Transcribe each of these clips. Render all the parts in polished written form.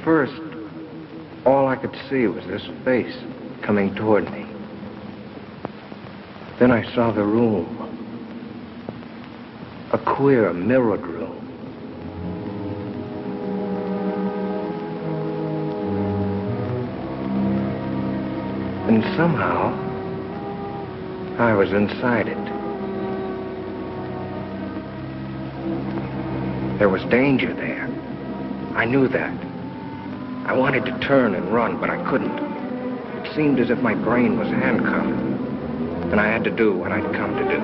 first, all I could see was this face coming toward me. Then I saw the room. A queer, mirrored room. And somehow, I was inside it. There was danger there. I knew that. I wanted to turn and run, but I couldn't. It seemed as if my brain was handcuffed. And I had to do what I'd come to do.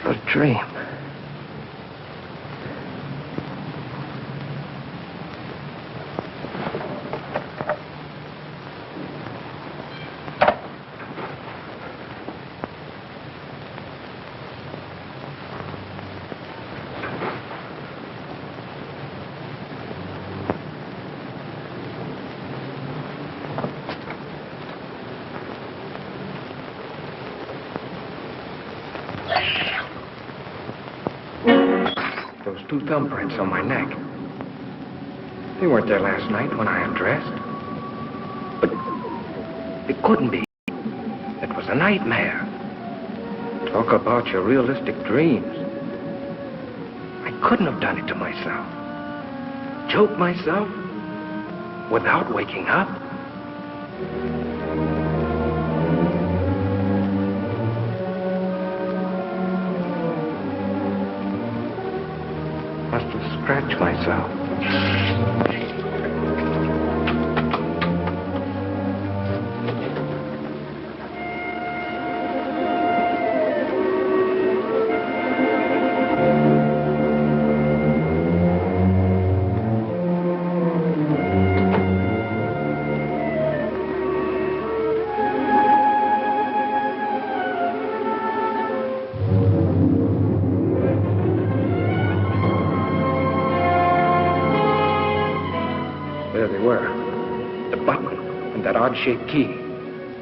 A dream. Those two thumbprints on my neck. They weren't there last night when I undressed. But it couldn't be. It was a nightmare. Talk about your realistic dreams. I couldn't have done it to myself. Choke myself without waking up. Must have scratched myself. There they were. The button and that odd-shaped key.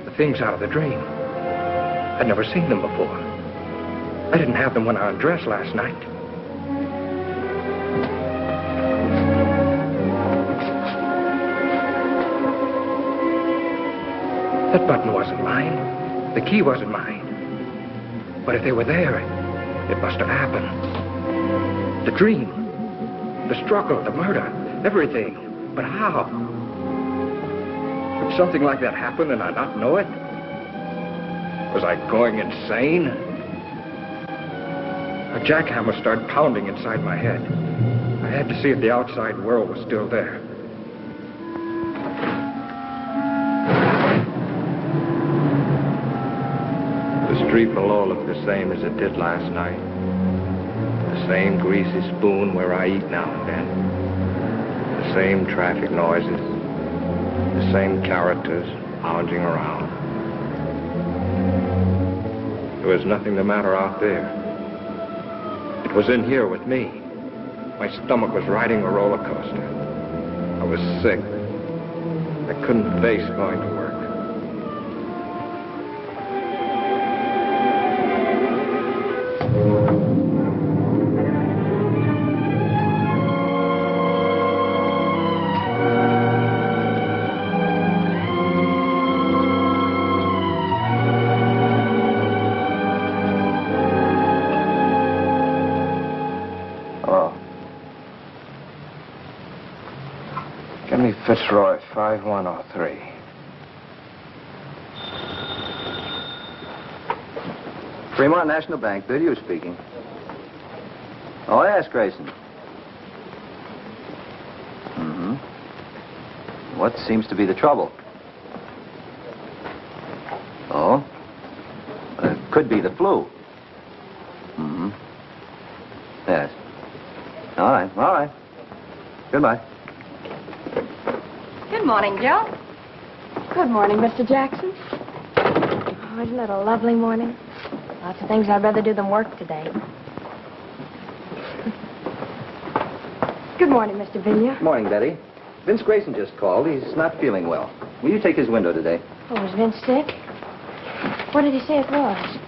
The things out of the dream. I'd never seen them before. I didn't have them when I undressed last night. That button wasn't mine. The key wasn't mine. But if they were there, it must have happened. The dream, the struggle, the murder. everything. But how? Could something like that happen and I not know it? Was I going insane? A jackhammer started pounding inside my head. I had to see if the outside world was still there. The street below looked the same as it did last night. The same greasy spoon where I eat now and then. The same traffic noises. The same characters lounging around. There was nothing the matter out there. It was in here with me. My stomach was riding a roller coaster. I was sick. I couldn't face going to work. Fitzroy, 5103. Fremont National Bank, Biddy speaking. Oh, yes, Grayson. Mm-hmm. What seems to be the trouble? Oh? Could be the flu. Mm-hmm. Yes. All right. Goodbye. Good morning, Joe. Good morning, Mr. Jackson. Oh, isn't it a lovely morning? Lots of things I'd rather do than work today. Good morning, Mr. Vinya. Morning, Betty. Vince Grayson just called. He's not feeling well. Will you take his window today? Oh, was Vince sick? What did he say it was?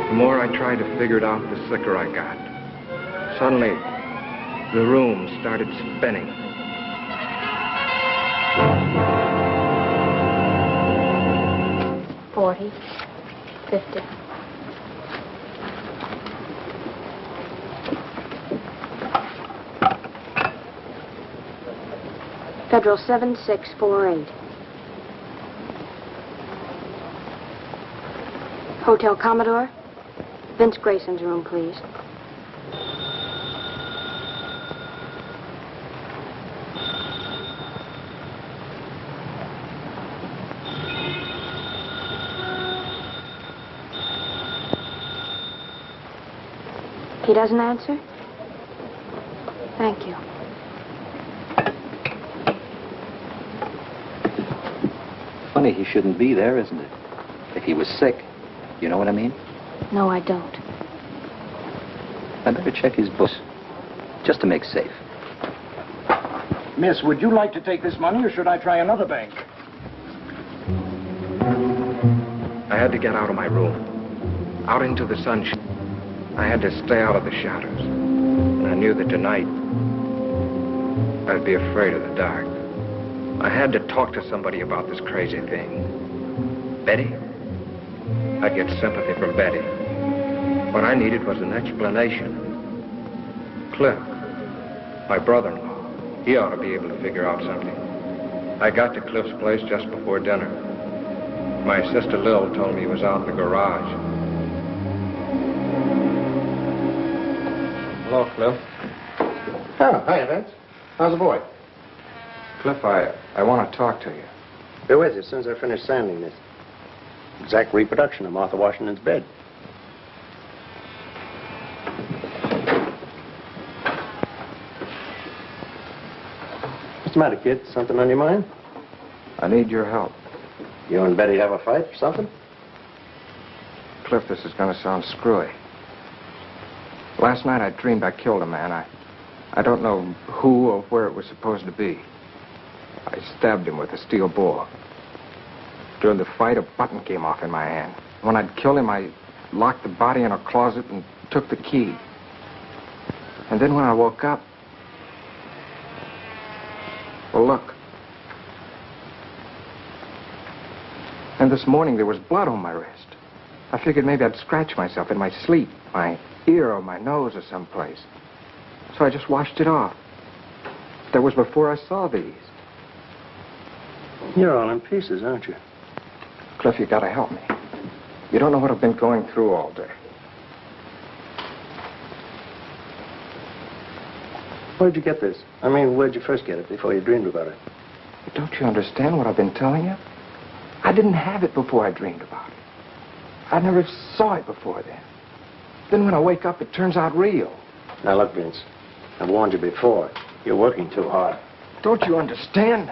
The more I tried to figure it out, the sicker I got. Suddenly, the room started spinning. $40, $50. Federal 7648. Hotel Commodore. Vince Grayson's room, please. He doesn't answer? Thank you. Funny he shouldn't be there, isn't it? If he was sick. You know what I mean? No, I don't. I better check his books, just to make safe. Miss, would you like to take this money, or should I try another bank? I had to get out of my room, out into the sunshine. I had to stay out of the shadows. And I knew that tonight, I'd be afraid of the dark. I had to talk to somebody about this crazy thing. Betty? I'd get sympathy from Betty. What I needed was an explanation. Cliff, my brother-in-law, he ought to be able to figure out something. I got to Cliff's place just before dinner. My sister Lil told me he was out in the garage. Hello, Cliff. Oh, hi, Vince. How's the boy? Cliff, I want to talk to you. Be with you as soon as I finish sanding this. Exact reproduction of Martha Washington's bed. What's the matter, kid? Something on your mind? I need your help. You and Betty have a fight or something? Cliff, this is going to sound screwy. Last night I dreamed I killed a man. I don't know who or where it was supposed to be. I stabbed him with a steel bore. During the fight, a button came off in my hand. When I'd killed him, I locked the body in a closet and took the key. And then when I woke up, well, look. And this morning there was blood on my wrist. I figured maybe I'd scratch myself in my sleep, my ear or my nose or someplace. So I just washed it off. That was before I saw these. You're all in pieces, aren't you? Cliff, you gotta help me. You don't know what I've been going through all day. Where'd you get this? I mean, where'd you first get it before you dreamed about it? Don't you understand what I've been telling you? I didn't have it before I dreamed about it. I never saw it before then. Then when I wake up, it turns out real. Now, look, Vince. I've warned you before. You're working too hard. Don't you understand?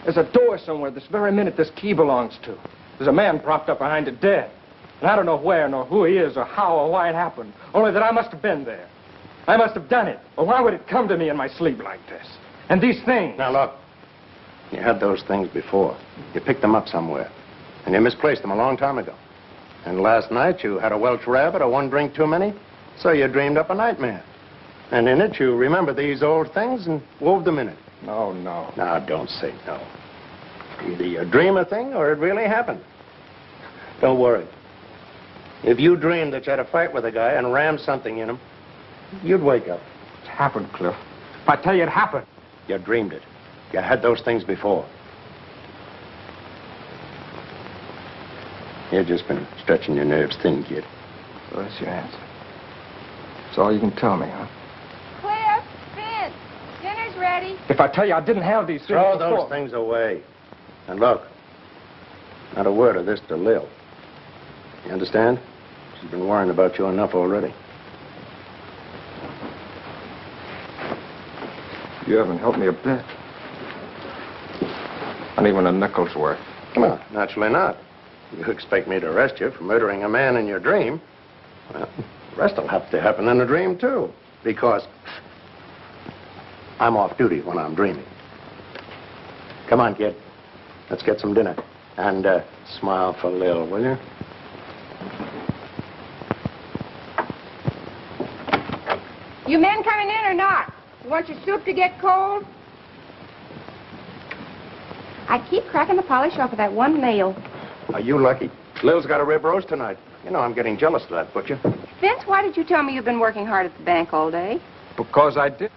There's a door somewhere this very minute this key belongs to. There's a man propped up behind it dead. And I don't know where, nor who he is, or how, or why it happened. Only that I must have been there. I must have done it. Or why would it come to me in my sleep like this? And these things... Now, look. You had those things before. You picked them up somewhere. And you misplaced them a long time ago. And last night you had a Welsh rabbit or one drink too many, so you dreamed up a nightmare. And in it you remembered these old things and wove them in it. No, no. Now, don't say no. Either you dream a thing or it really happened. Don't worry. If you dreamed that you had a fight with a guy and rammed something in him, you'd wake up. It happened, Cliff. If I tell you it happened. You dreamed it. You had those things before. You've just been stretching your nerves thin, kid. So that's your answer. That's all you can tell me, huh? Cliff, Vince, dinner's ready. If I tell you I didn't have these things Throw before... those things away. And look, not a word of this to Lil. You understand? She's been worrying about you enough already. You haven't helped me a bit. Not even a nickel's worth. Well, naturally not. You expect me to arrest you for murdering a man in your dream? Well, the rest will have to happen in a dream, too. Because I'm off duty when I'm dreaming. Come on, kid. Let's get some dinner. And smile for Lil, will you? You men coming in or not? You want your soup to get cold? I keep cracking the polish off of that one nail. Are you lucky? Lil's got a rib roast tonight. You know, I'm getting jealous of that butcher. Vince, why did you tell me you've been working hard at the bank all day? Because I did.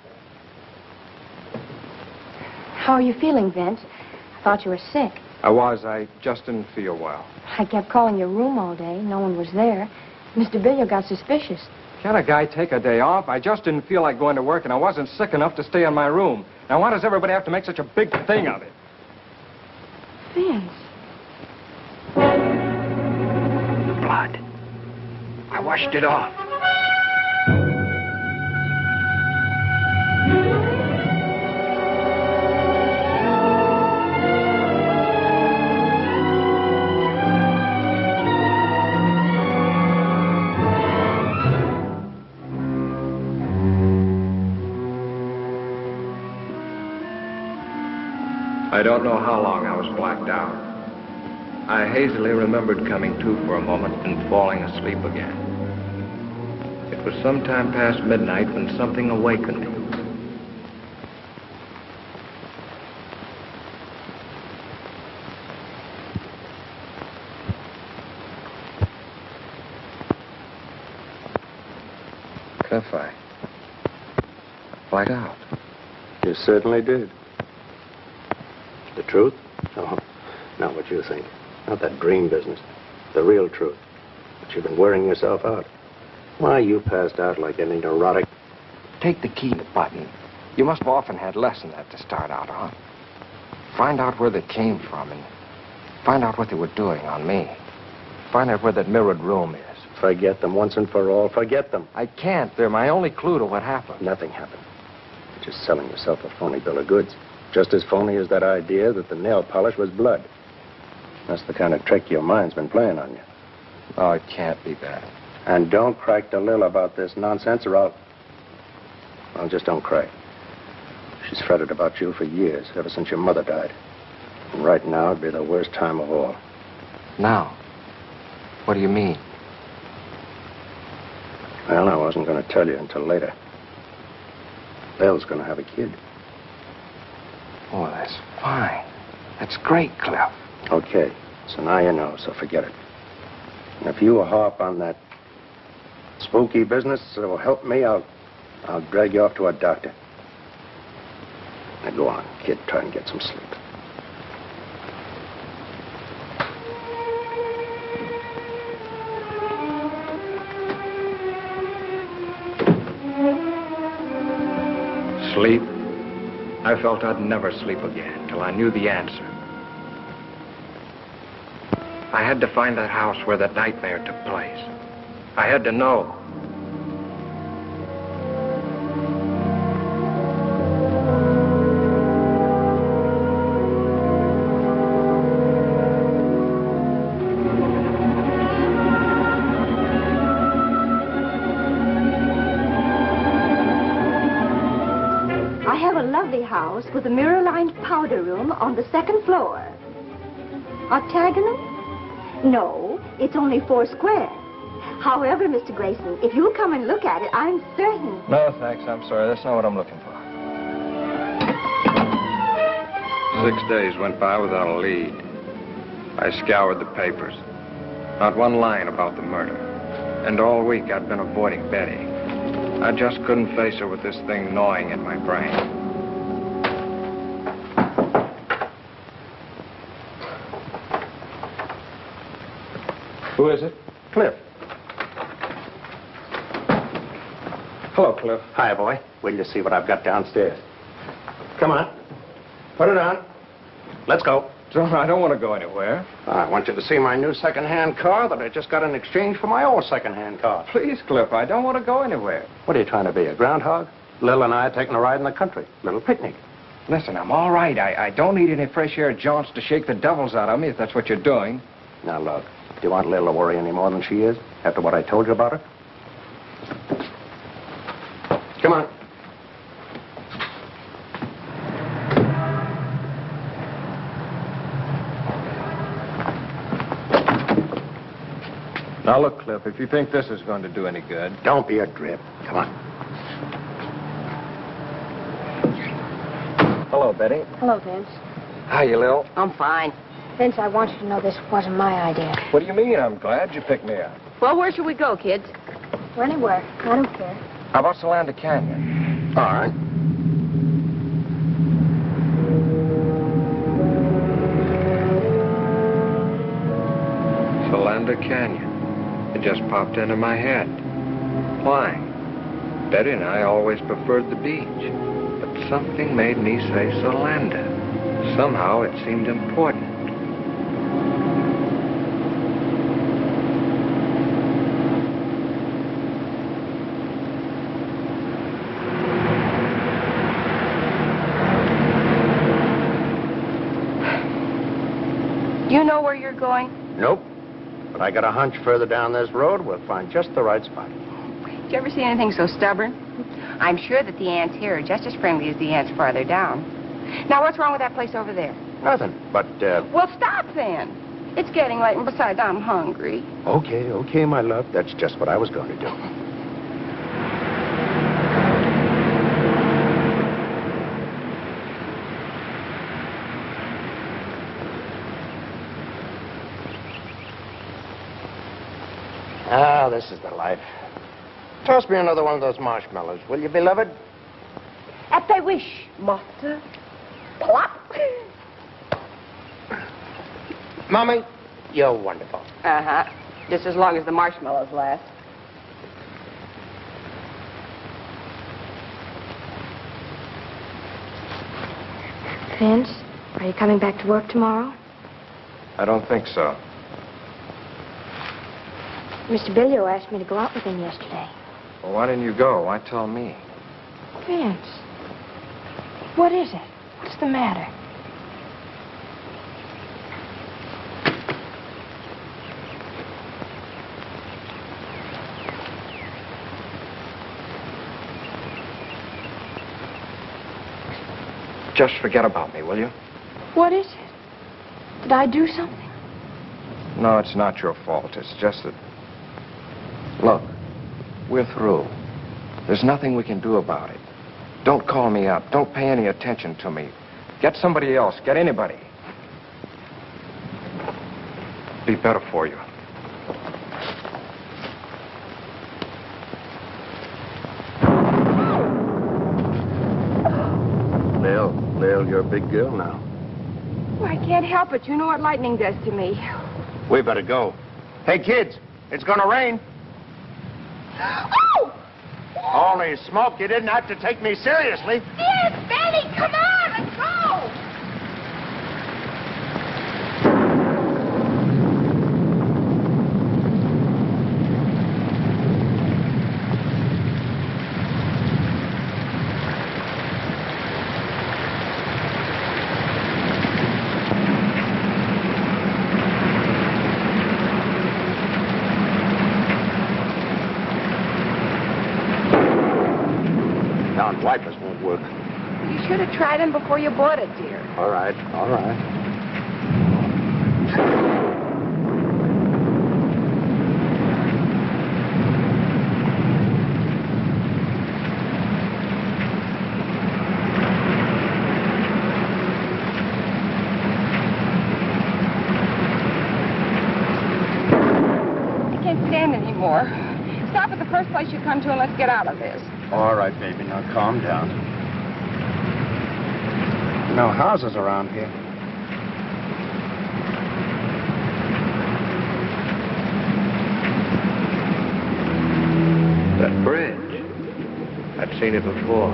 How are you feeling, Vince? I thought you were sick. I was. I just didn't feel well. I kept calling your room all day. No one was there. Mr. Billiard got suspicious. Can't a guy take a day off? I just didn't feel like going to work, and I wasn't sick enough to stay in my room. Now, why does everybody have to make such a big thing of it? Vince. Blood. I washed it off. I don't know how long I was blacked out. I hazily remembered coming to for a moment and falling asleep again. It was sometime past midnight when something awakened me. Cliff, I blacked out. You certainly did. The truth? Oh, not what you think. Not that dream business. The real truth. But you've been wearing yourself out. Why, you passed out like any neurotic. Take the key button. You must have often had less than that to start out on. Find out where they came from and find out what they were doing on me. Find out where that mirrored room is. Forget them once and for all. Forget them. I can't. They're my only clue to what happened. Nothing happened. You're just selling yourself a phony bill of goods. Just as phony as that idea that the nail polish was blood. That's the kind of trick your mind's been playing on you. Oh, it can't be that. And don't crack to Lil about this nonsense or I'll... Well, just don't cry. She's fretted about you for years, ever since your mother died. And right now, it'd be the worst time of all. Now? What do you mean? Well, I wasn't going to tell you until later. Bill's going to have a kid. Oh, that's fine. That's great, Cliff. Okay, so now you know, so forget it. And if you harp on that spooky business that will help me, I'll drag you off to a doctor. Now go on, kid, try and get some sleep. Sleep? I felt I'd never sleep again till I knew the answer. I had to find that house where that nightmare took place. I had to know. I have a lovely house with a mirror-lined powder room on the second floor. Octagonal? No, it's only 4 square. However, Mr. Grayson, if you'll come and look at it, I'm certain. No, thanks. I'm sorry. That's not what I'm looking for. 6 days went by without a lead. I scoured the papers. Not one line about the murder. And all week I'd been avoiding Betty. I just couldn't face her with this thing gnawing at my brain. Who is it? Cliff. Hello, Cliff. Hi, boy. Wait till you see what I've got downstairs. Come on. Put it on. Let's go. John, I don't want to go anywhere. I want you to see my new second-hand car that I just got in exchange for my old second-hand car. Please, Cliff, I don't want to go anywhere. What are you trying to be, a groundhog? Lil and I are taking a ride in the country. Little picnic. Listen, I'm all right. I don't need any fresh air jaunts to shake the devils out of me, if that's what you're doing. Now, look, do you want Lil to worry any more than she is after what I told you about her? Come on. Now, look, Cliff, if you think this is going to do any good... Don't be a drip. Come on. Hello, Betty. Hello, Vince. How you, Lil? I'm fine. Vince, I want you to know this wasn't my idea. What do you mean? I'm glad you picked me up. Well, where should we go, kids? Or anywhere. I don't care. How about Solanda Canyon? All right. Solanda Canyon. It just popped into my head. Why? Betty and I always preferred the beach. But something made me say Solanda. Somehow it seemed important. You know where you're going? Nope. But I got a hunch further down this road, we'll find just the right spot. Did you ever see anything so stubborn? I'm sure that the ants here are just as friendly as the ants farther down. Now, what's wrong with that place over there? Nothing, but, Well, stop then. It's getting late, and besides, I'm hungry. Okay, my love. That's just what I was going to do. Ah, this is the life. Toss me another one of those marshmallows, will you, beloved? At thy wish, master. Plop. Mommy, you're wonderful. Uh-huh. Just as long as the marshmallows last. Vince, are you coming back to work tomorrow? I don't think so. Mr. Billio asked me to go out with him yesterday. Well, why didn't you go? Why tell me? Vince, what is it? What's the matter? Just forget about me, will you? What is it? Did I do something? No, it's not your fault. It's just that... Look, we're through. There's nothing we can do about it. Don't call me up. Don't pay any attention to me. Get somebody else. Get anybody. Be better for you. Lil, you're a big girl now. Well, I can't help it. You know what lightning does to me. We better go. Hey, kids, it's gonna rain. Oh! Holy smoke, you didn't have to take me seriously. Yes, Benny, come on, let's go! Wipers won't work. You should have tried them before you bought it, dear. All right, all right. I can't stand it anymore. Stop at the first place you come to and let's get out of this. All right, baby, now calm down. No houses around here. That bridge. I've seen it before.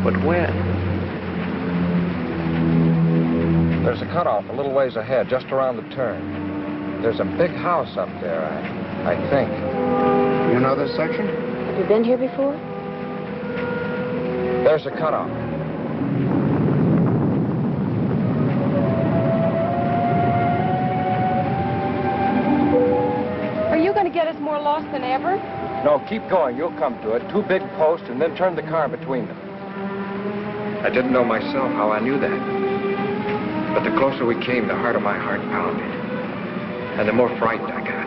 But when? There's a cutoff a little ways ahead, just around the turn. There's a big house up there, I think. You know this section? Have you been here before? There's a cutoff. Are you going to get us more lost than ever? No, keep going. You'll come to it. 2 big posts, and then turn the car between them. I didn't know myself how I knew that. But the closer we came, the harder my heart pounded. And the more frightened I got.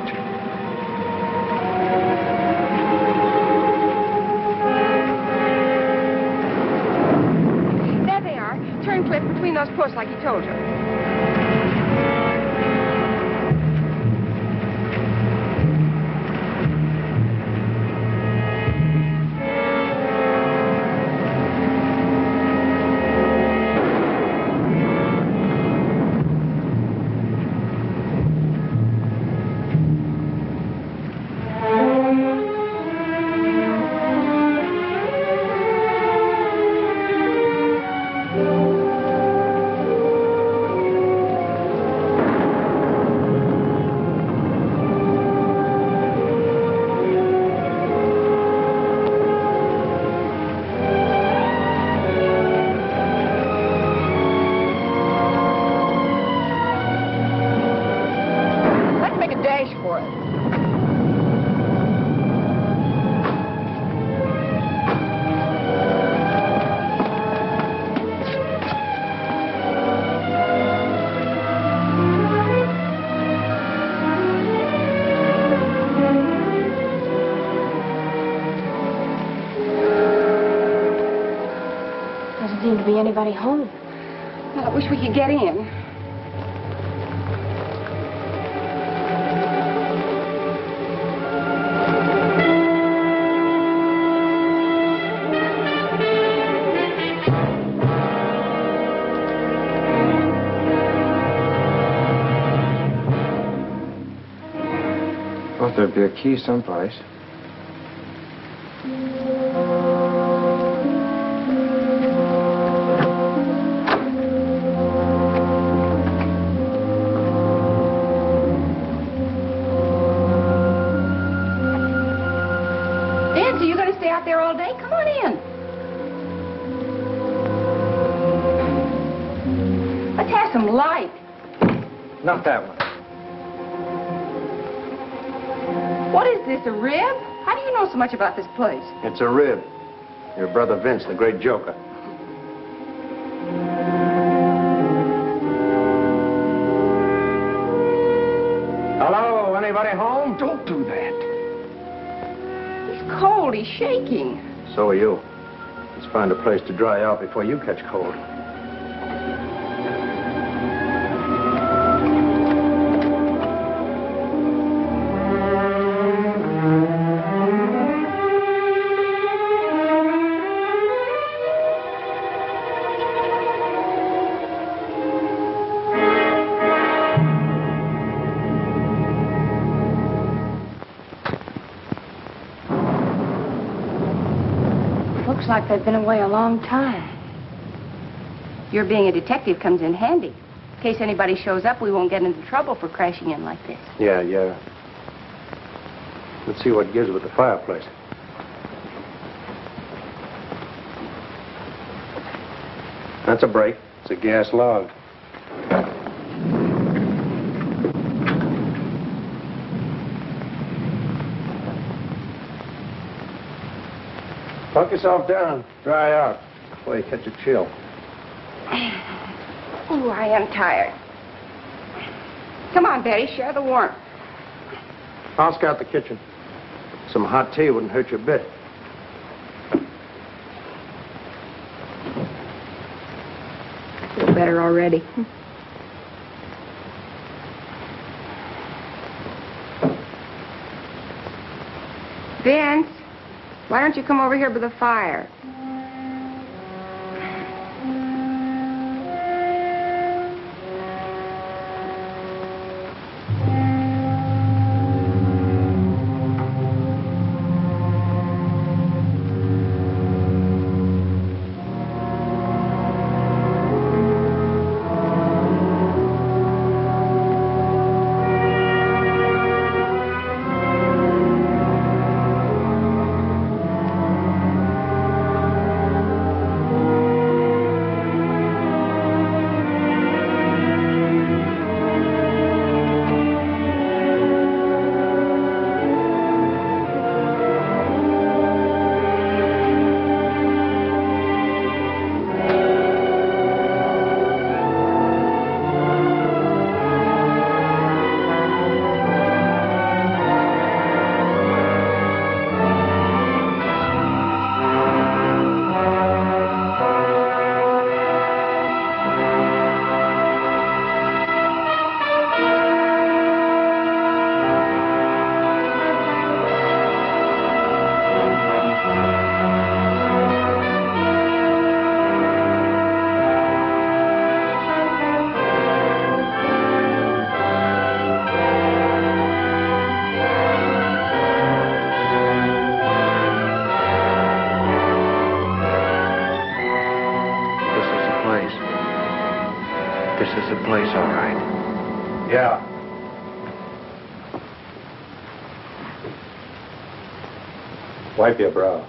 There they are. Turn, Cliff, between those posts like he told you. Doesn't seem to be anybody home. Well, I wish we could get in. Thought there'd be a key someplace. Nancy, you going to stay out there all day? Come on in. Let's have some light. Not that one. What is this, a rib? How do you know so much about this place? It's a rib. Your brother Vince, the great joker. cold. He's shaking. So are you. Let's find a place to dry out before you catch cold. Looks like they've been away a long time. Your being a detective comes in handy. In case anybody shows up, we won't get into trouble for crashing in like this. Yeah. Let's see what gives with the fireplace. That's a break. It's a gas log. Plunk yourself down. Dry out before you catch a chill. Oh, I am tired. Come on, Betty, share the warmth. I'll scout the kitchen. Some hot tea wouldn't hurt you a bit. Feel better already. Vince, why don't you come over here by the fire? This is the place, all right. Yeah. Wipe your brow.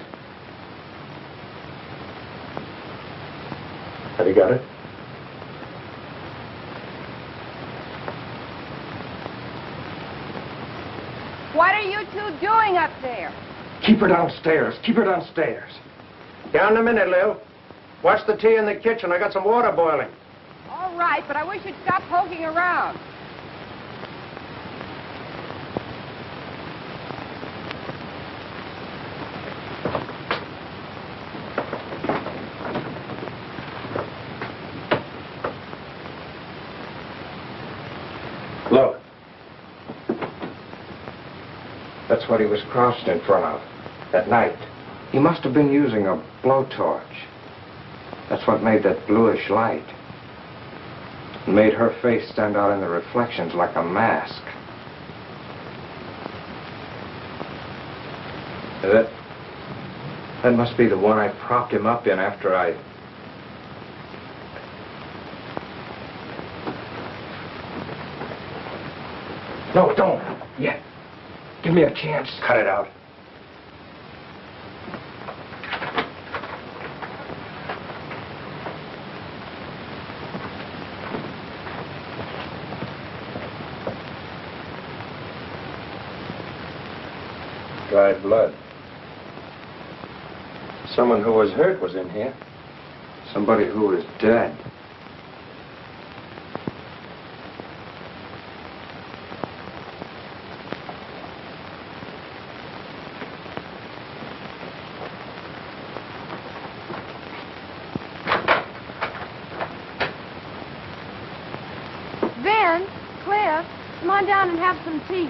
Have you got it? What are you two doing up there? Keep her downstairs. Keep her downstairs. Down in a minute, Lil. Watch the tea in the kitchen. I got some water boiling. All right, but I wish you'd stop poking around. Look. That's what he was crouched in front of at night. He must have been using a blowtorch. That's what made that bluish light. It made her face stand out in the reflections like a mask. That must be the one I propped him up in after I... No, don't. Yet. Give me a chance. Cut it out. Dried blood. Someone who was hurt was in here. Somebody who was dead. on down and have some tea.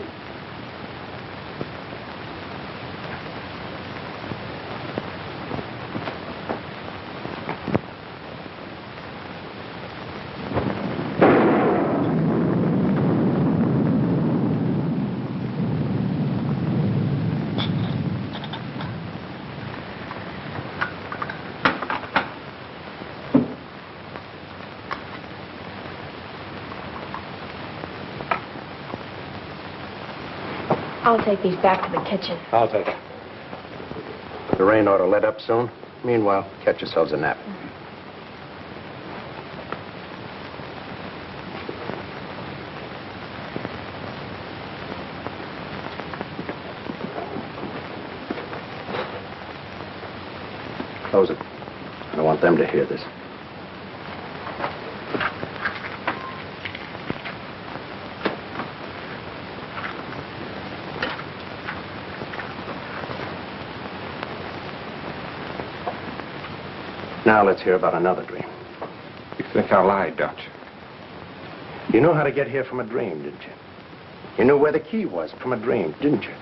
I'll take these back to the kitchen. I'll take it. The rain ought to let up soon. Meanwhile, catch yourselves a nap. Close it. I don't want them to hear this. Now let's hear about another dream. You think I lied, don't you? You know how to get here from a dream, didn't you? You knew where the key was from a dream, didn't you?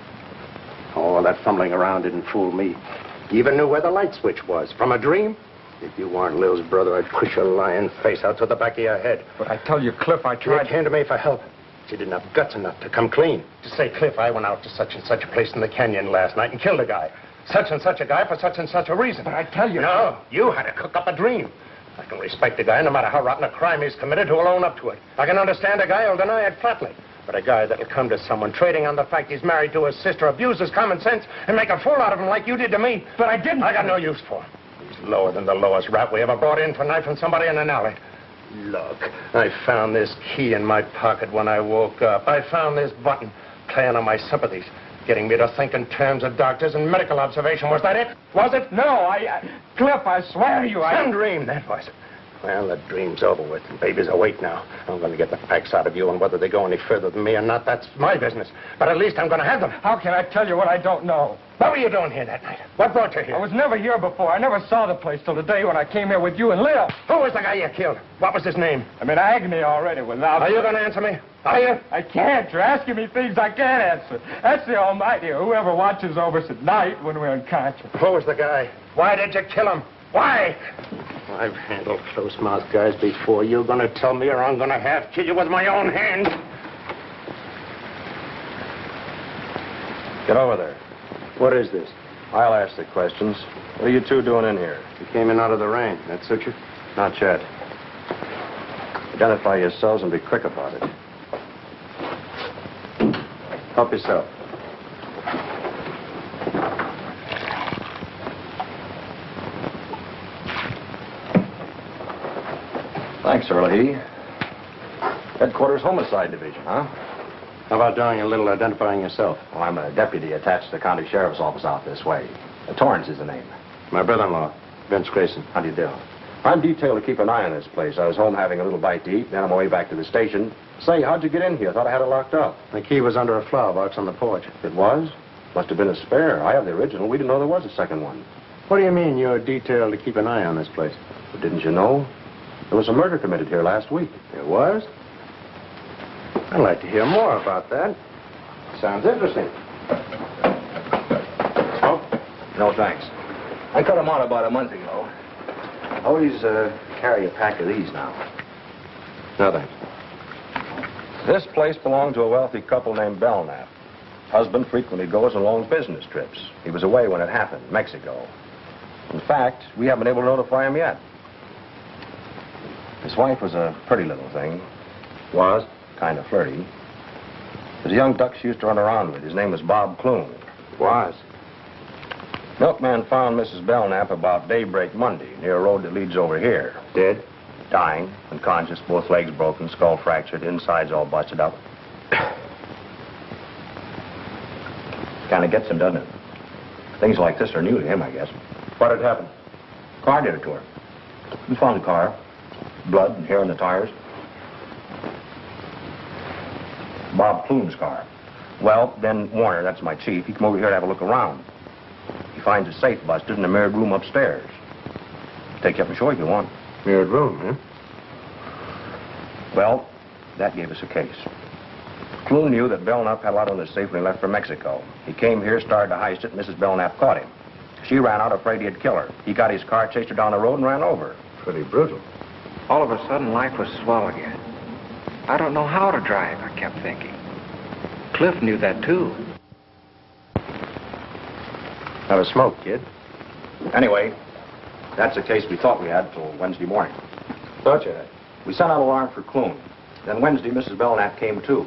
Oh, that fumbling around didn't fool me. You even knew where the light switch was from a dream. If you weren't Lil's brother, I'd push your lying face out to the back of your head. But I tell you, Cliff, I You tried... came to me for help. But you didn't have guts enough to come clean. To say, Cliff, I went out to such and such a place in the canyon last night and killed a guy. Such and such a guy for such and such a reason. But I tell you... No, you had to cook up a dream. I can respect a guy, no matter how rotten a crime he's committed, who'll own up to it. I can understand a guy who'll deny it flatly. But a guy that'll come to someone trading on the fact he's married to his sister, abuse his common sense, and make a fool out of him like you did to me. But I didn't... I got no use for him. He's lower than the lowest rat we ever brought in for knifing somebody in an alley. Look, I found this key in my pocket when I woke up. I found this button playing on my sympathies, getting me to think in terms of doctors and medical observation. Was that it? Was it? No, Cliff, I swear to you, Some dream, that was it. Well, the dream's over with. The baby's awake now. I'm going to get the facts out of you, and whether they go any further than me or not, that's my business. But at least I'm going to have them. How can I tell you what I don't know? What were you doing here that night? What brought you here? I was never here before. I never saw the place till the day when I came here with you and Lil. Who was the guy you killed? What was his name? I'm in agony already without... Are you going to answer me? Are you? I can't. You're asking me things I can't answer. That's the Almighty, or whoever watches over us at night when we're unconscious. Who was the guy? Why did you kill him? Why? I've handled close-mouthed guys before. You're going to tell me, or I'm going to have kill you with my own hands. Get over there. What is this? I'll ask the questions. What are you two doing in here? You came in out of the rain. That suit you? Not yet. Identify yourselves and be quick about it. Help yourself. Thanks, Early. Headquarters Homicide Division, huh? How about doing a little identifying yourself? Well, I'm a deputy attached to the county sheriff's office out this way. Torrance is the name. My brother-in-law, Vince Grayson. How do you do? I'm detailed to keep an eye on this place. I was home having a little bite to eat, then on my way back to the station. Say, how'd you get in here? Thought I had it locked up. The key was under a flower box on the porch. It was? Must have been a spare. I have the original. We didn't know there was a second one. What do you mean you're detailed to keep an eye on this place? But didn't you know? There was a murder committed here last week. There was? I'd like to hear more about that. Sounds interesting. Oh? No, thanks. I cut them out about a month ago. Always carry a pack of these now. No, thanks. This place belonged to a wealthy couple named Belknap. Husband frequently goes on long business trips. He was away when it happened, Mexico. In fact, we haven't been able to notify him yet. His wife was a pretty little thing. Was kind of flirty. There's a young duck she used to run around with. His name was Bob Clune. Was? Milkman found Mrs. Belknap about daybreak Monday, near a road that leads over here. Dead? Dying, unconscious, both legs broken, skull fractured, insides all busted up. Kind of gets him, doesn't it? Things like this are new to him, I guess. What had happened? Car did it to her. We found the car. Blood and hair on the tires. Bob Clune's car. Well, then Warner, that's my chief, he come over here to have a look around. He finds a safe busted in a mirrored room upstairs. Take you up and show you if you want. Mirrored room, huh? Well, that gave us a case. Clune knew that Belknap had a lot on his safe when he left for Mexico. He came here, started to heist it, and Mrs. Belknap caught him. She ran out afraid he'd kill her. He got his car, chased her down the road, and ran over her. Pretty brutal. All of a sudden, life was swell again. I don't know how to drive, I kept thinking. Cliff knew that, too. Have a smoke, kid. Anyway, that's the case we thought we had till Wednesday morning. Thought you had. We sent out an alarm for Clune. Then Wednesday, Mrs. Belknap came, too.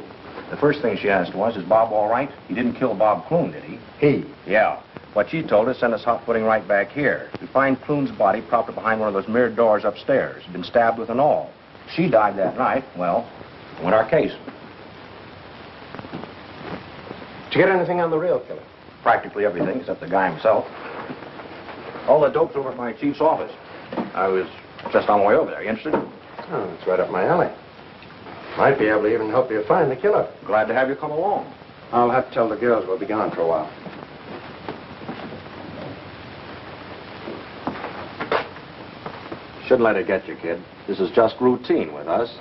The first thing she asked was, is Bob all right? He didn't kill Bob Clune, did he? He? Yeah. What she told us sent us hot-footing right back here. We find Clune's body propped up behind one of those mirrored doors upstairs. He'd been stabbed with an awl. She died that night. Well, went our case. Did you get anything on the real killer? Practically everything except the guy himself. All the dope's over at my chief's office. I was just on my way over there. You interested? Oh, it's right up my alley. Might be able to even help you find the killer. Glad to have you come along. I'll have to tell the girls we'll be gone for a while. Shouldn't let it get you, kid. This is just routine with us.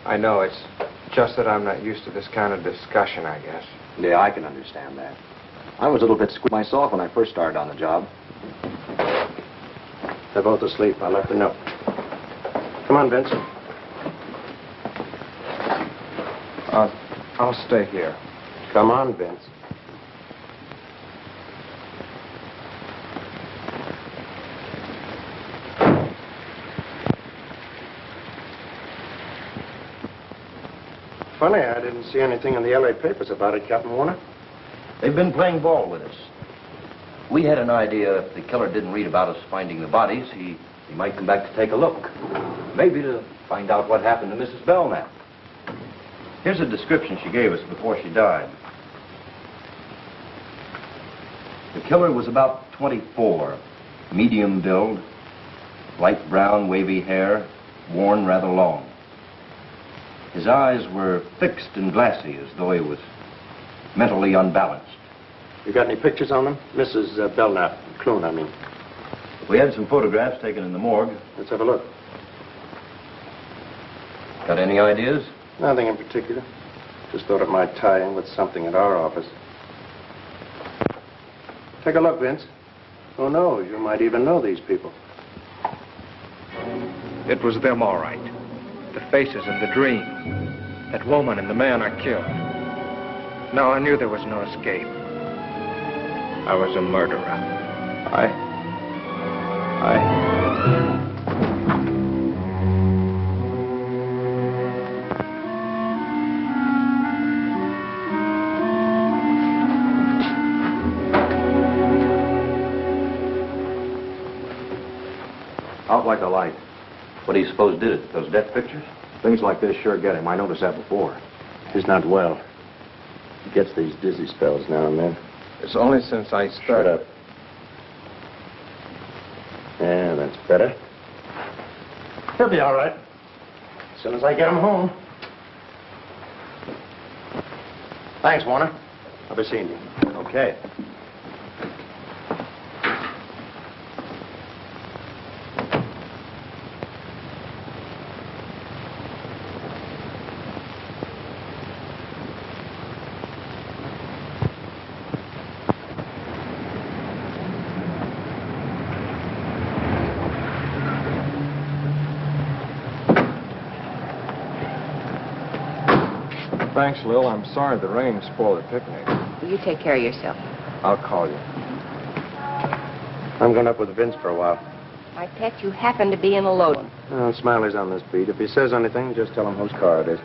I know, it's just that I'm not used to this kind of discussion, I guess. Yeah, I can understand that. I was a little bit squeezed myself when I first started on the job. They're both asleep. I left a note. Come on, Vince. I'll stay here. Come on, Vince. Funny, I didn't see anything in the LA papers about it, Captain Warner. They've been playing ball with us. We had an idea if the killer didn't read about us finding the bodies, he might come back to take a look. Maybe to find out what happened to Mrs. Belknap. Here's a description she gave us before she died. The killer was about 24, medium build, light brown, wavy hair, worn rather long. His eyes were fixed and glassy, as though he was mentally unbalanced. You got any pictures on them? Mrs. Belknap, Clune, I mean. We had some photographs taken in the morgue. Let's have a look. Got any ideas? Nothing in particular. Just thought it might tie in with something at our office. Take a look, Vince. Who knows? You might even know these people. It was them, all right. The faces and the dreams. That woman and the man I killed. Now I knew there was no escape. I was a murderer. I... Out like a light. What do you suppose did it? Those death pictures? Things like this sure get him. I noticed that before. He's not well. He gets these dizzy spells now and then. It's only since I Shut started. up. Yeah, that's better. He'll be all right. As soon as I get him home. Thanks, Warner. I'll be seeing you. Okay. Thanks, Lil. I'm sorry the rain spoiled the picnic. You take care of yourself. I'll call you. I'm going up with Vince for a while. My pet, you happen to be in a load one. Oh, Smiley's on this beat. If he says anything, just tell him whose car it is.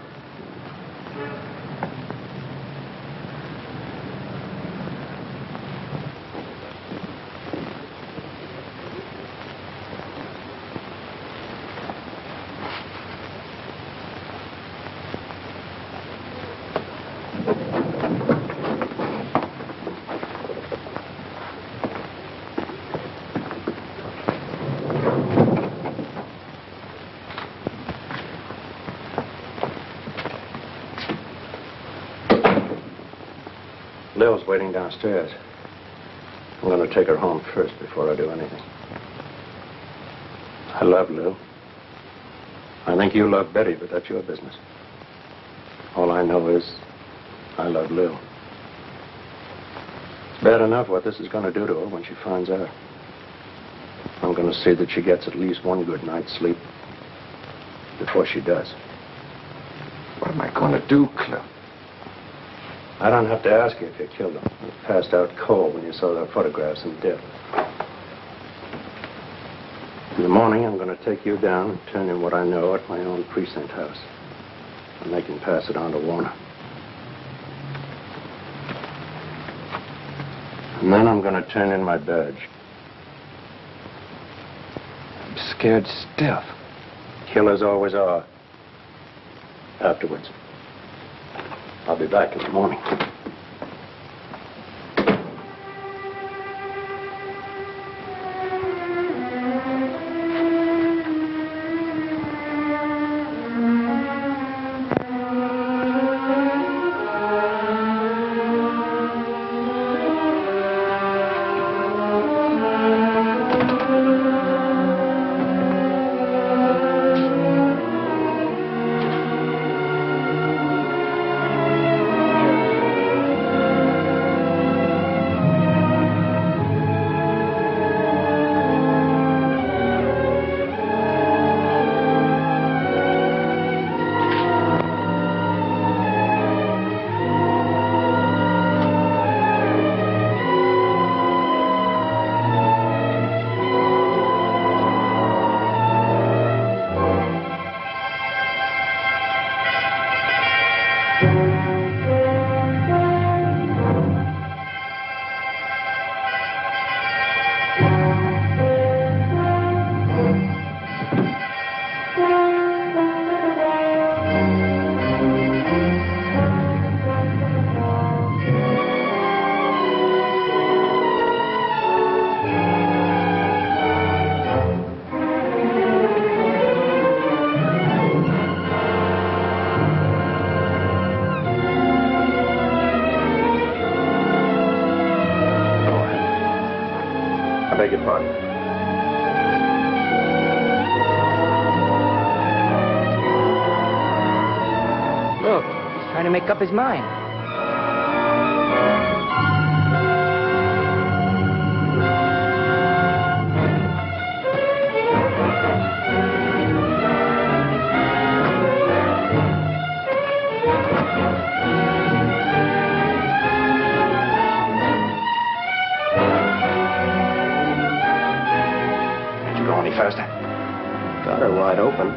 Lil's waiting downstairs. I'm going to take her home first before I do anything. I love Lil. I think you love Betty, but that's your business. All I know is I love Lil. It's bad enough what this is going to do to her when she finds out. I'm going to see that she gets at least one good night's sleep before she does. What am I going to do, Cliff? I don't have to ask you if you killed him. You passed out cold when you saw their photographs in dip. In the morning, I'm going to take you down and turn in what I know at my own precinct house. And they can pass it on to Warner. And then I'm going to turn in my badge. I'm scared stiff. Killers always are. Afterwards. I'll be back in the morning. I beg your pardon. Look, he's trying to make up his mind. Faster. Got her wide open.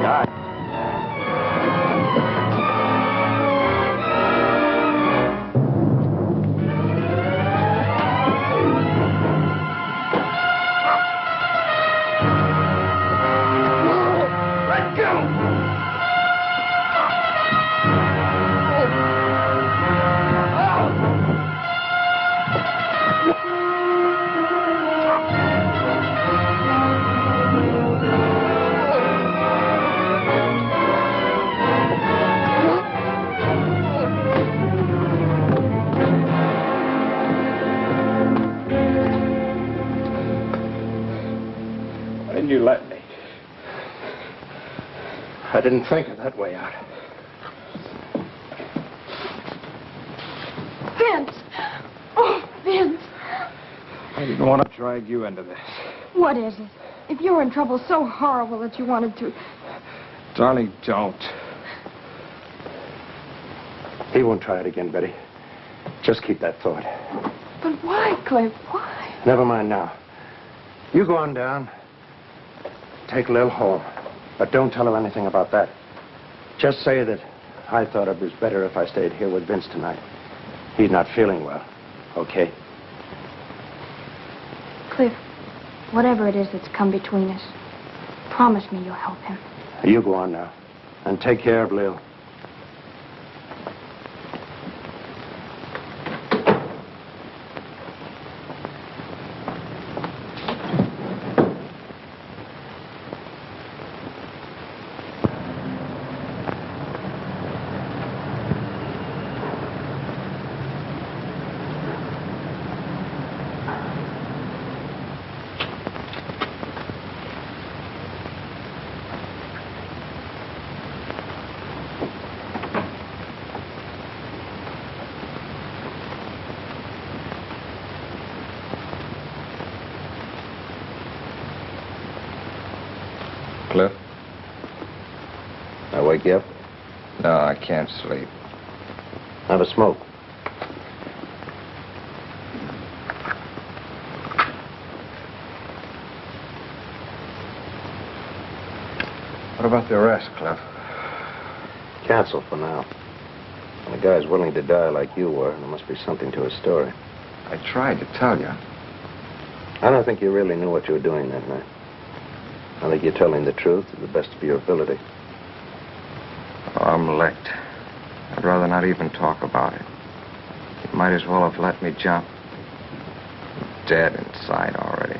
God. Let go! You let me. I didn't think of that way out. Vince! Oh, Vince! I didn't want to drag you into this. What is it? If you were in trouble so horrible that you wanted to... Darling, don't. He won't try it again, Betty. Just keep that thought. But why, Cliff? Why? Never mind now. You go on down. Take Lil home. But don't tell her anything about that. Just say that I thought it was better if I stayed here with Vince tonight. He's not feeling well. Okay? Cliff, whatever it is that's come between us, promise me you'll help him. You go on now. And take care of Lil. wake you up? No, I can't sleep. Have a smoke. What about the arrest, Cliff? Cancel for now. When a guy's willing to die like you were, there must be something to his story. I tried to tell you. I don't think you really knew what you were doing that night. I think you're telling the truth to the best of your ability. Oh, I'm licked. I'd rather not even talk about it. You might as well have let me jump. I'm dead inside already.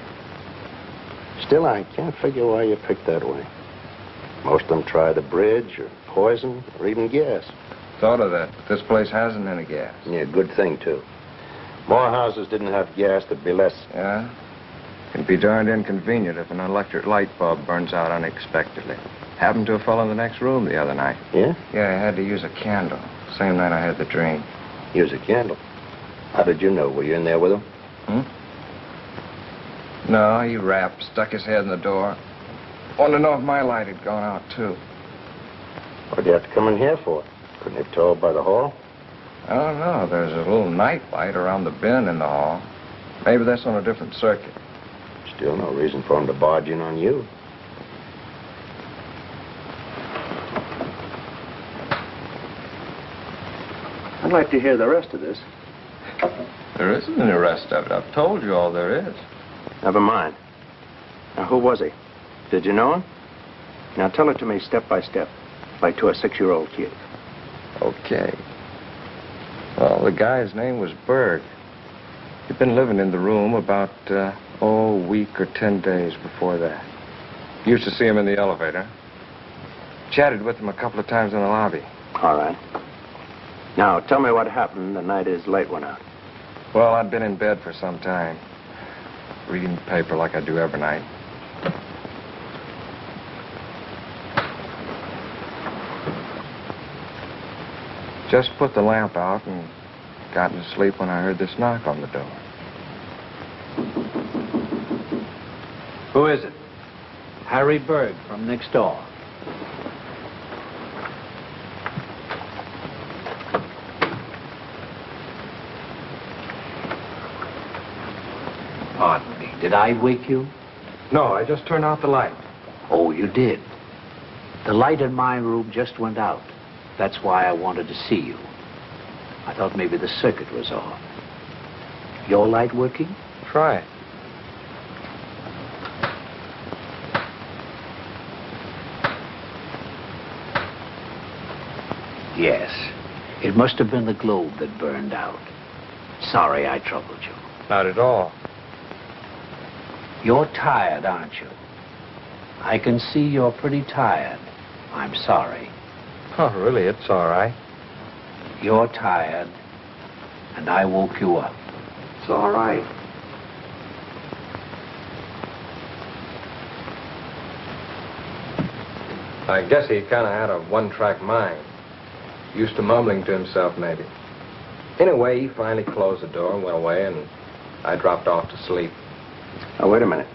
Still, I can't figure why you picked that way. Most of them try the bridge, or poison, or even gas. Thought of that, but this place hasn't any gas. Yeah, good thing, too. More houses didn't have gas, there'd be less. Yeah? Can be darned inconvenient if an electric light bulb burns out unexpectedly. Happened to a fellow in the next room the other night. Yeah? Yeah, I had to use a candle. Same night I had the dream. Use a candle. How did you know? Were you in there with him? No, he rapped, stuck his head in the door. Wanted to know if my light had gone out, too. What'd you have to come in here for? Couldn't have told by the hall? I don't know. There's a little night light around the bin in the hall. Maybe that's on a different circuit. Still no reason for him to barge in on you. I'd like to hear the rest of this. There isn't any rest of it. I've told you all there is. Never mind. Now, who was he? Did you know him? Now, tell it to me step by step, like to a 6-year-old kid. Okay. Well, the guy's name was Berg. He'd been living in the room about, a week or 10 days before that. Used to see him in the elevator. Chatted with him a couple of times in the lobby. All right. Now, tell me what happened the night his light went out. Well, I'd been in bed for some time, reading the paper like I do every night. Just put the lamp out and got to sleep when I heard this knock on the door. Who is it? Harry Berg from next door. Pardon me, did I wake you? No, I just turned out the light. Oh, you did. The light in my room just went out. That's why I wanted to see you. I thought maybe the circuit was off. Your light working? Try it. Yes. It must have been the globe that burned out. Sorry I troubled you. Not at all. You're tired, aren't you? I can see you're pretty tired. I'm sorry. Oh, really? It's all right. You're tired, and I woke you up. It's all right. I guess he kind of had a one-track mind. Used to mumbling to himself, maybe. Anyway, he finally closed the door and went away, and I dropped off to sleep. Oh, wait a minute.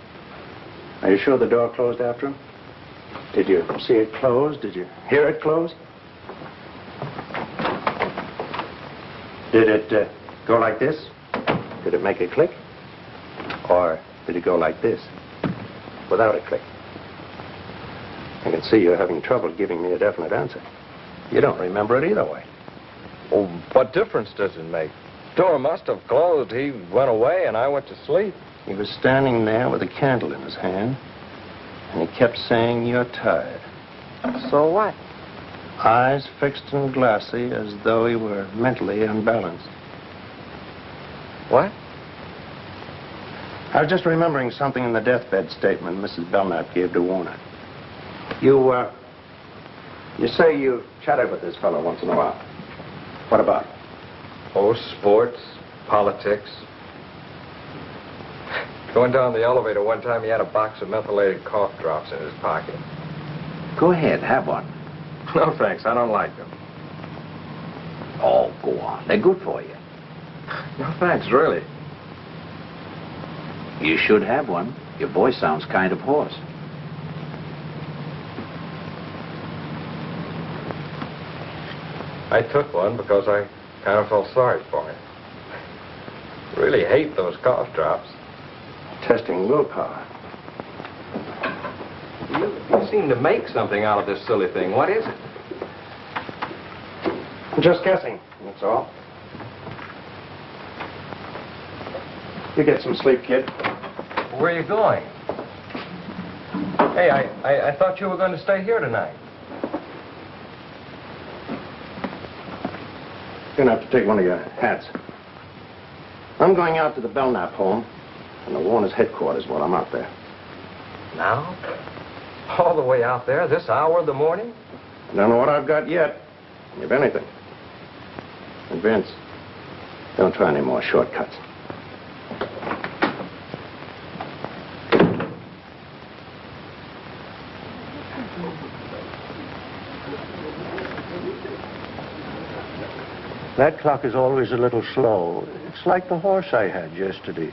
Are you sure the door closed after him? Did you see it close? Did you hear it close? Did it go like this? Did it make a click? Or did it go like this, without a click? I can see you're having trouble giving me a definite answer. You don't remember it either way. Well, what difference does it make? Door must have closed. He went away, and I went to sleep. He was standing there with a candle in his hand, and he kept saying, "You're tired." So what? Eyes fixed and glassy, as though he were mentally unbalanced. What? I was just remembering something in the deathbed statement Mrs. Belknap gave to Warner. You say you chatted with this fellow once in a while. What about? Oh, sports, politics. Going down the elevator one time, he had a box of methylated cough drops in his pocket. Go ahead, have one. No, thanks. I don't like them. Oh, go on. They're good for you. No, thanks, really. You should have one. Your voice sounds kind of hoarse. I took one because I kind of felt sorry for him. Really hate those cough drops. Testing willpower. You seem to make something out of this silly thing. What is it? I'm just guessing, that's all. You get some sleep, kid. Where are you going? Hey, I thought you were going to stay here tonight. You're going to have to take one of your hats. I'm going out to the Belknap home and the Warner's headquarters while I'm out there. Now? All the way out there, this hour of the morning? I don't know what I've got yet, if anything. And Vince, don't try any more shortcuts. That clock is always a little slow. It's like the horse I had yesterday.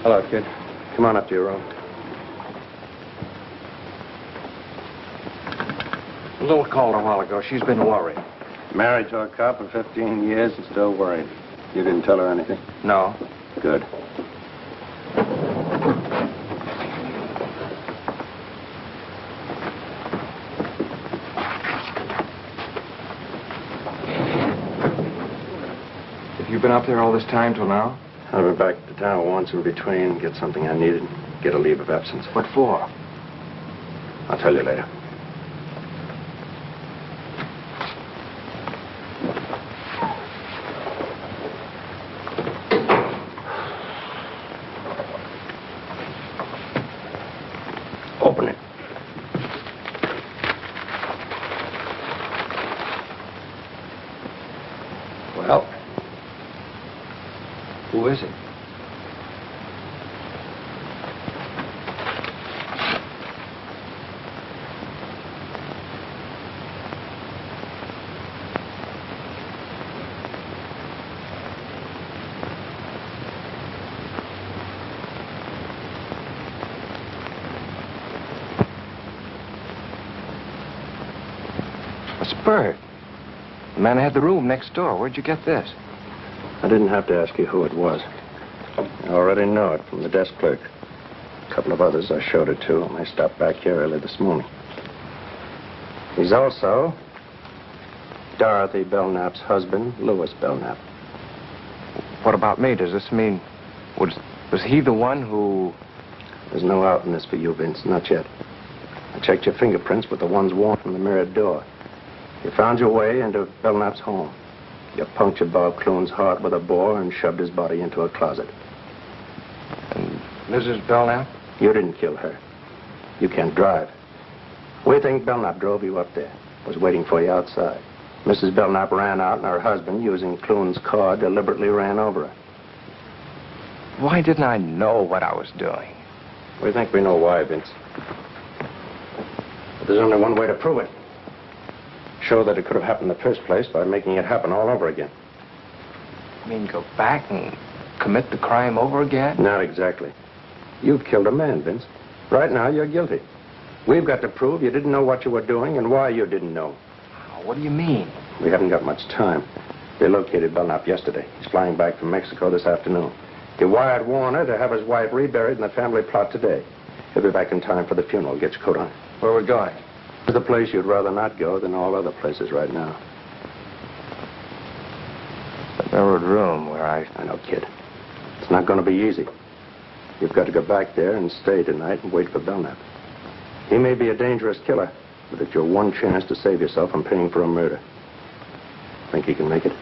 Hello, kid. Come on up to your room. Lil called a while ago. She's been worried. Married to a cop for 15 years and still worried. You didn't tell her anything? No. Good. Have you been up there all this time till now? I've been back to town once in between, get something I needed, get a leave of absence. What for? I'll tell you later. Open it. Well, who is it? It's Bert. The man who had the room next door. Where'd you get this? I didn't have to ask you who it was. I already know it from the desk clerk. A couple of others I showed it to when I stopped back here early this morning. He's also Dorothy Belknap's husband, Louis Belknap. What about me? Does this mean... Was he the one who... There's no out in this for you, Vince. Not yet. I checked your fingerprints with the ones worn from the mirrored door. You found your way into Belknap's home. You punctured Bob Clune's heart with a bore and shoved his body into a closet. And Mrs. Belknap? You didn't kill her. You can't drive. We think Belknap drove you up there. Was waiting for you outside. Mrs. Belknap ran out and her husband, using Clune's car, deliberately ran over her. Why didn't I know what I was doing? We think we know why, Vince. But there's only one way to prove it. Show that it could have happened in the first place by making it happen all over again. You mean go back and commit the crime over again? Not exactly. You've killed a man, Vince. Right now, you're guilty. We've got to prove you didn't know what you were doing and why you didn't know. What do you mean? We haven't got much time. They located Belknap yesterday. He's flying back from Mexico this afternoon. He wired Warner to have his wife reburied in the family plot today. He'll be back in time for the funeral. Get your coat on. Where are we going? To the place you'd rather not go than all other places right now. The mirrored room where I know, kid. It's not going to be easy. You've got to go back there and stay tonight and wait for Belknap. He may be a dangerous killer, but it's your one chance to save yourself from paying for a murder. Think he can make it?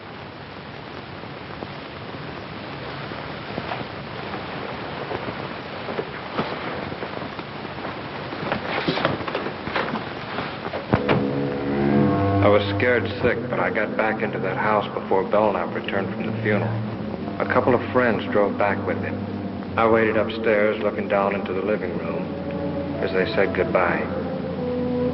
I was scared sick, but I got back into that house before Belknap returned from the funeral. A couple of friends drove back with him. I waited upstairs, looking down into the living room as they said goodbye.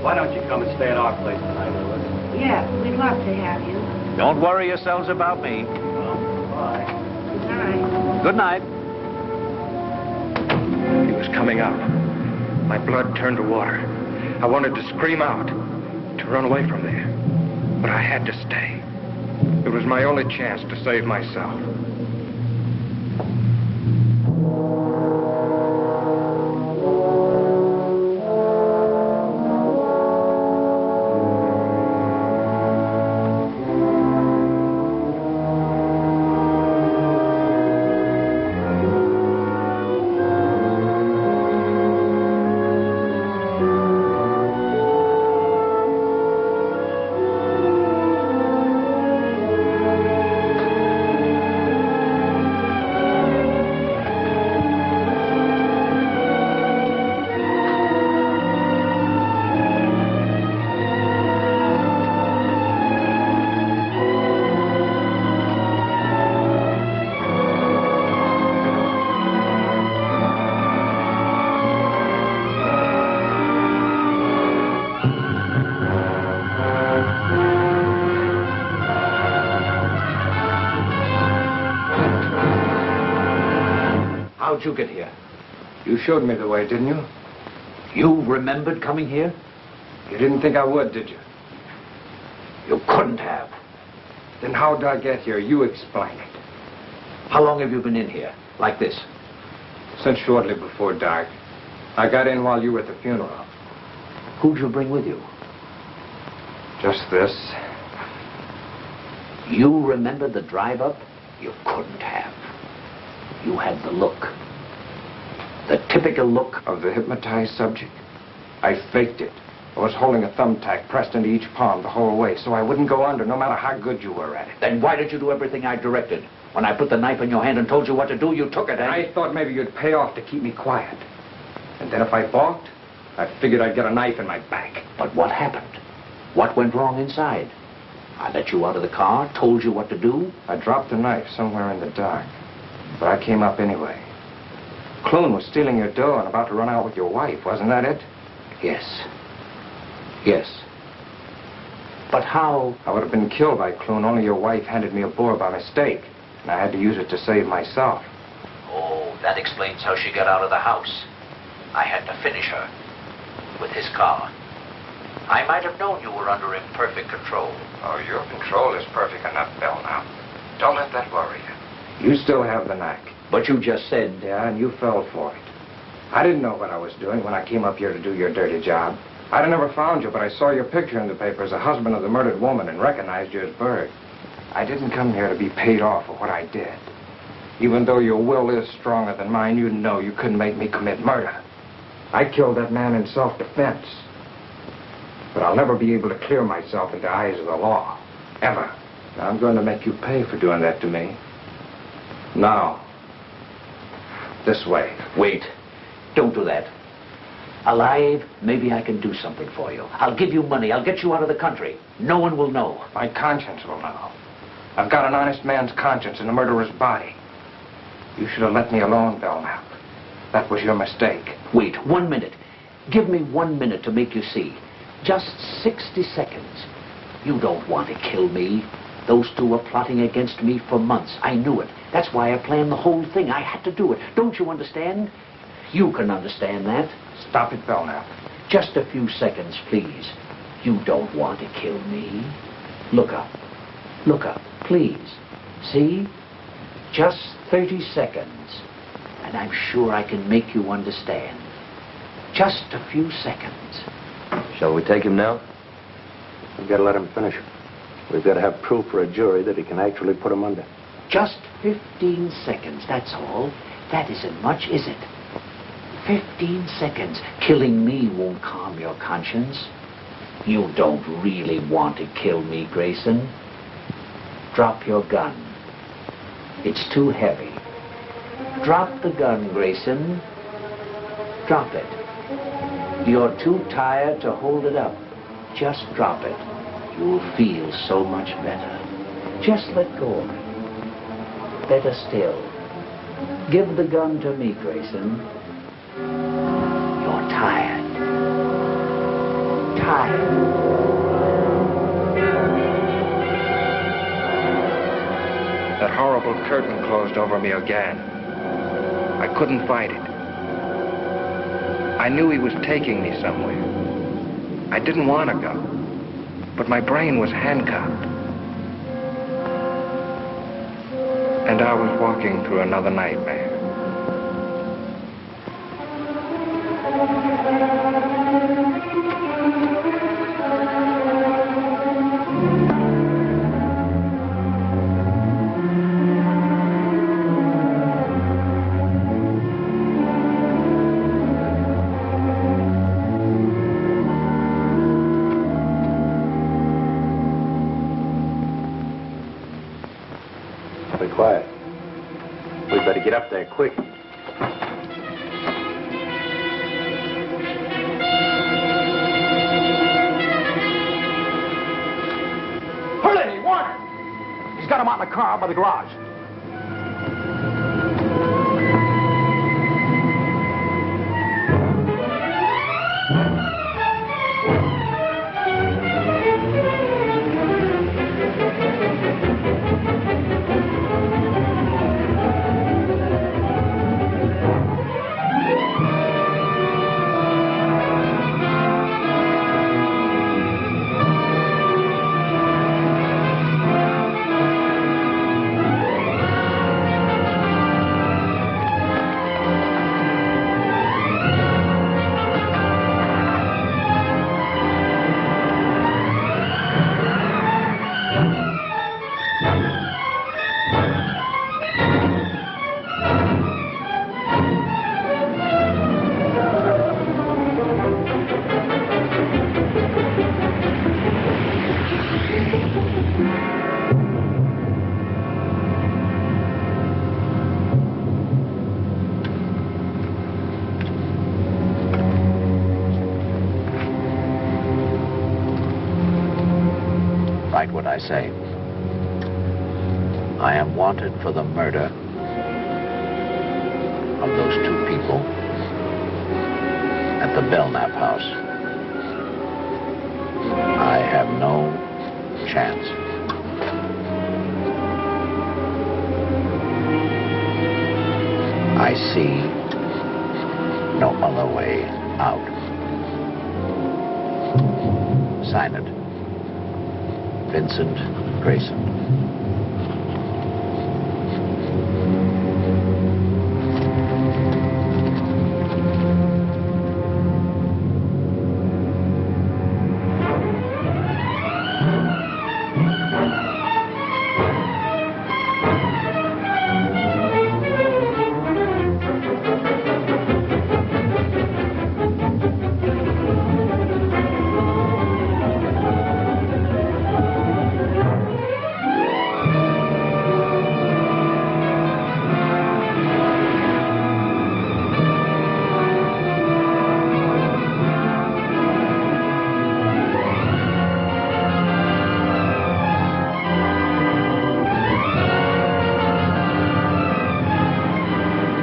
Why don't you come and stay at our place tonight, Louis? Yeah, we'd love to have you. Don't worry yourselves about me. Bye. Good night. Good night. He was coming up. My blood turned to water. I wanted to scream out, to run away from there. But I had to stay. It was my only chance to save myself. How'd you get here? You showed me the way, didn't you? You remembered coming here? You didn't think I would, did you? You couldn't have. Then how'd I get here? You explain it. How long have you been in here? Like this? Since shortly before dark. I got in while you were at the funeral. Who'd you bring with you? Just this. You remembered the drive up? You couldn't have. You had the look. The typical look. Of the hypnotized subject? I faked it. I was holding a thumbtack pressed into each palm the whole way, so I wouldn't go under, no matter how good you were at it. Then why did you do everything I directed? When I put the knife in your hand and told you what to do, you took it, and... I thought maybe you'd pay off to keep me quiet. And then if I balked, I figured I'd get a knife in my back. But what happened? What went wrong inside? I let you out of the car, told you what to do. I dropped the knife somewhere in the dark, but I came up anyway. Clune was stealing your dough and about to run out with your wife, wasn't that it? Yes. Yes. But how... I would have been killed by Clune, only your wife handed me a bore by mistake, and I had to use it to save myself. Oh, that explains how she got out of the house. I had to finish her with his car. I might have known you were under imperfect control. Oh, your control is perfect enough, Bell, now. Don't let that worry you. You still have the knack. But you just said... Yeah, and you fell for it. I didn't know what I was doing when I came up here to do your dirty job. I'd have never found you, but I saw your picture in the paper as a husband of the murdered woman and recognized you as Berg. I didn't come here to be paid off for what I did. Even though your will is stronger than mine, you know you couldn't make me commit murder. I killed that man in self-defense. But I'll never be able to clear myself in the eyes of the law. Ever. Now, I'm going to make you pay for doing that to me. Now. This way. Wait. Don't do that. Alive, maybe I can do something for you. I'll give you money. I'll get you out of the country. No one will know. My conscience will know. I've got an honest man's conscience in a murderer's body. You should have let me alone, Belknap. That was your mistake. Wait, 1 minute. Give me 1 minute to make you see. Just 60 seconds. You don't want to kill me. Those two were plotting against me for months. I knew it. That's why I planned the whole thing. I had to do it. Don't you understand? You can understand that. Stop it, Belknap. Just a few seconds, please. You don't want to kill me. Look up. Look up, please. See? Just 30 seconds. And I'm sure I can make you understand. Just a few seconds. Shall we take him now? We've got to let him finish. We've got to have proof for a jury that he can actually put him under. Just 15 seconds, that's all. That isn't much, is it? 15 seconds. Killing me won't calm your conscience. You don't really want to kill me, Grayson. Drop your gun. It's too heavy. Drop the gun, Grayson. Drop it. You're too tired to hold it up. Just drop it. You'll feel so much better. Just let go of it. Better still. Give the gun to me, Grayson. You're tired. Tired. That horrible curtain closed over me again. I couldn't fight it. I knew he was taking me somewhere. I didn't want to go, but my brain was handcuffed. And I was walking through another nightmare. Be quiet. We'd better get up there quick. Hurley, Warner! He's got him out in the car by the garage. Write what I say. I am wanted for the murder of those two people at the Belknap house. I have no chance. I see no other way out. Sign it. Vincent Grayson.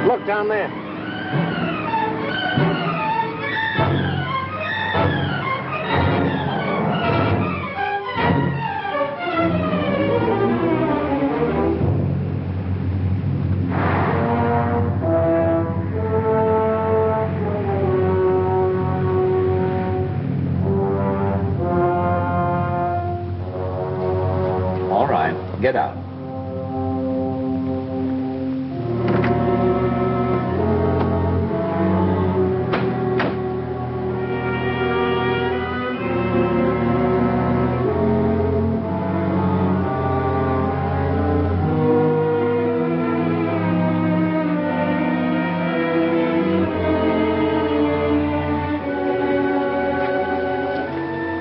Look down there. All right, get out.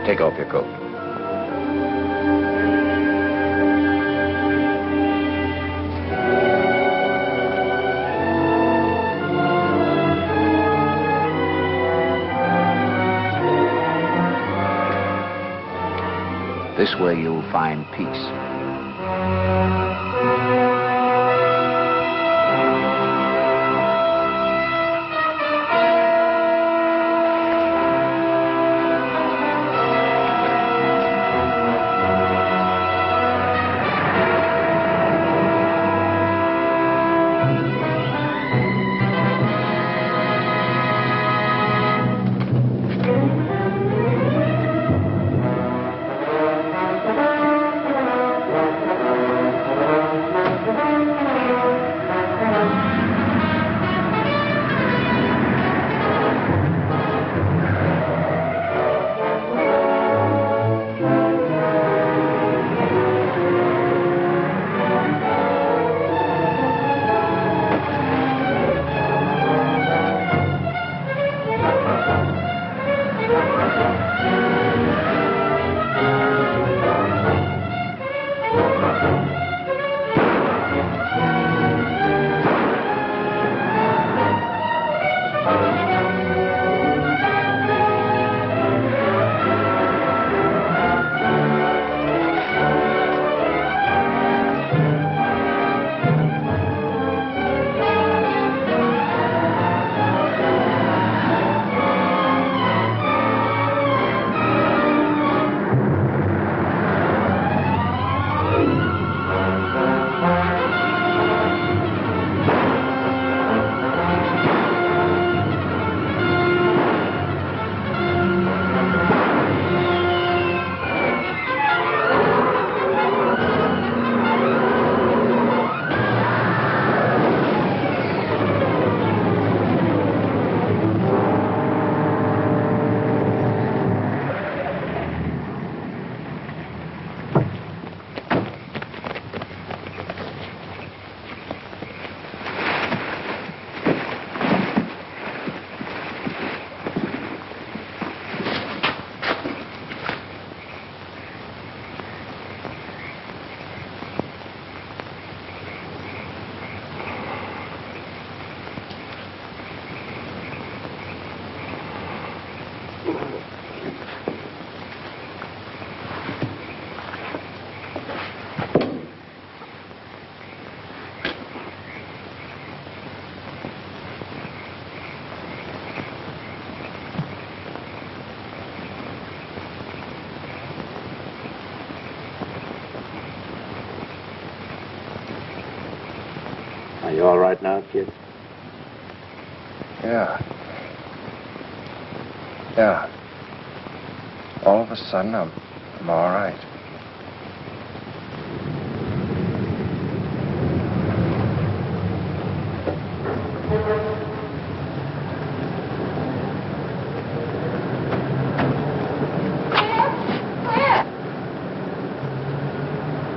Take off your coat. This way you'll find peace. Are you all right now, kid? Yeah. Yeah. All of a sudden, I'm all right.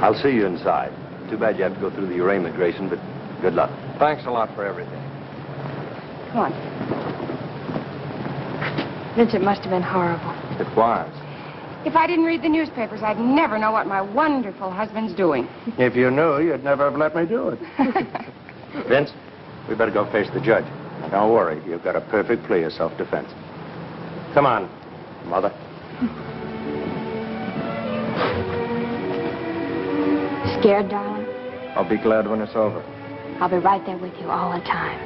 I'll see you inside. Too bad you have to go through the arraignment, Grayson, but good luck. Thanks a lot for everything. Come on. Vince, it must have been horrible. It was. If I didn't read the newspapers, I'd never know what my wonderful husband's doing. If you knew, you'd never have let me do it. Vince, we better go face the judge. Don't worry, you've got a perfect plea of self-defense. Come on, Mother. Scared, darling? I'll be glad when it's over. I'll be right there with you all the time.